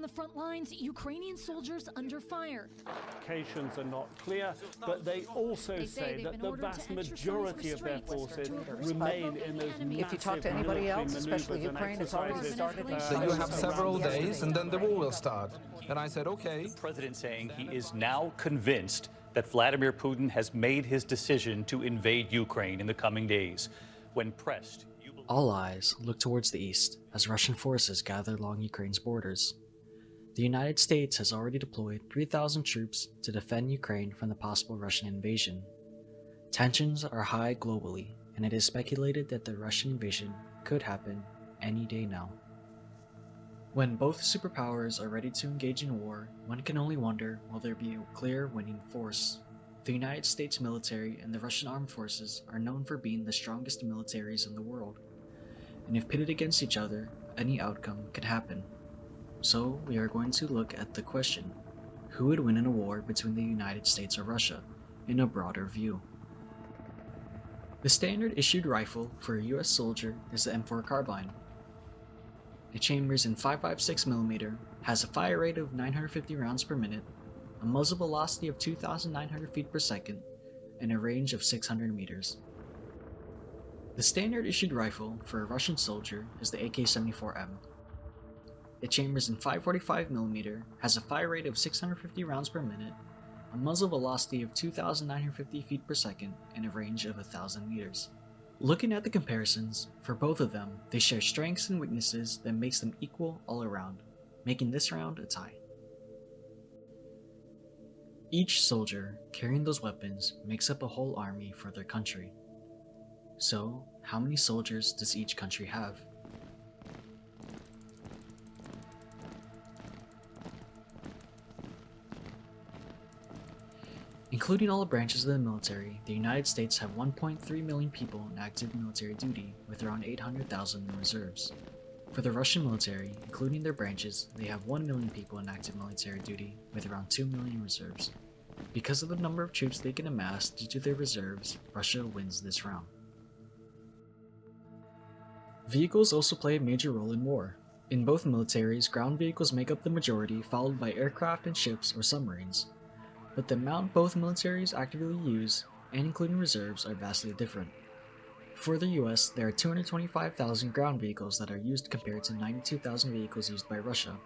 On the front lines, Ukrainian soldiers under fire. Indications are not clear, but they also say that the vast majority of their forces remain in those If you talk to anybody else, especially Ukraine, it's already started. So you have several days and then the war will start. And I said, okay. The president saying he is now convinced that Vladimir Putin has made his decision to invade Ukraine in the coming days. When pressed, all eyes look towards the east as Russian forces gather along Ukraine's borders. The United States has already deployed 3,000 troops to defend Ukraine from the possible Russian invasion. Tensions are high globally, and it is speculated that the Russian invasion could happen any day now. When both superpowers are ready to engage in war, one can only wonder will there be a clear winning force. The United States military and the Russian armed forces are known for being the strongest militaries in the world, and if pitted against each other, any outcome could happen. So we are going to look at the question, who would win in a war between the United States or Russia, in a broader view. The standard issued rifle for a US soldier is the M4 carbine. It chambers in 5.56mm, has a fire rate of 950 rounds per minute, a muzzle velocity of 2,900 feet per second, and a range of 600 meters. The standard issued rifle for a Russian soldier is the AK-74M. It chambers in 5.45mm, has a fire rate of 650 rounds per minute, a muzzle velocity of 2,950 feet per second, and a range of 1,000 meters. Looking at the comparisons, for both of them, they share strengths and weaknesses that makes them equal all around, making this round a tie. Each soldier carrying those weapons makes up a whole army for their country. So, how many soldiers does each country have? Including all the branches of the military, the United States have 1.3 million people in active military duty, with around 800,000 in reserves. For the Russian military, including their branches, they have 1 million people in active military duty, with around 2 million in reserves. Because of the number of troops they can amass due to their reserves, Russia wins this round. Vehicles also play a major role in war. In both militaries, ground vehicles make up the majority, followed by aircraft and ships or submarines. But the amount both militaries actively use, and including reserves, are vastly different. For the US, there are 225,000 ground vehicles that are used compared to 92,000 vehicles used by Russia.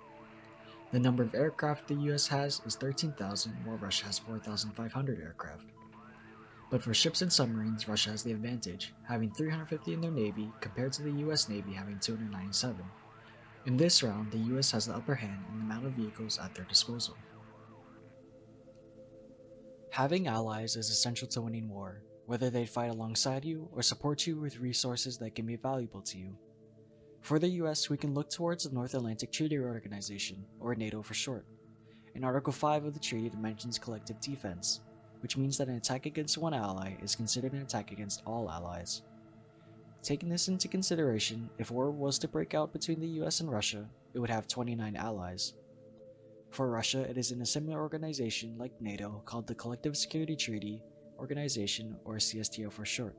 The number of aircraft the US has is 13,000, while Russia has 4,500 aircraft. But for ships and submarines, Russia has the advantage, having 350 in their navy compared to the US Navy having 297. In this round, the US has the upper hand in the amount of vehicles at their disposal. Having allies is essential to winning war, whether they fight alongside you or support you with resources that can be valuable to you. For the US, we can look towards the North Atlantic Treaty Organization, or NATO for short. In Article 5 of the treaty, it mentions collective defense, which means that an attack against one ally is considered an attack against all allies. Taking this into consideration, if war was to break out between the US and Russia, it would have 29 allies. For Russia, it is in a similar organization like NATO called the Collective Security Treaty Organization, or CSTO for short.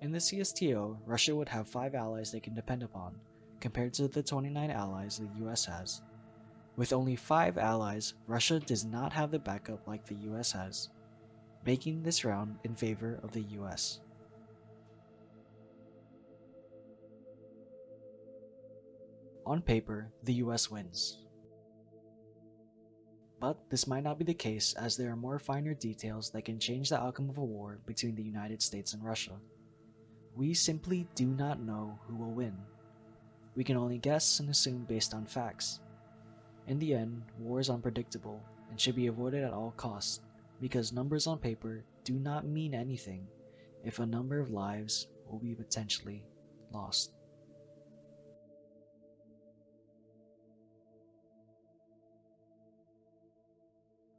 In the CSTO, Russia would have 5 allies they can depend upon, compared to the 29 allies the US has. With only 5 allies, Russia does not have the backup like the US has, making this round in favor of the US. On paper, the US wins. But this might not be the case, as there are more finer details that can change the outcome of a war between the United States and Russia. We simply do not know who will win. We can only guess and assume based on facts. In the end, war is unpredictable and should be avoided at all costs, because numbers on paper do not mean anything if a number of lives will be potentially lost.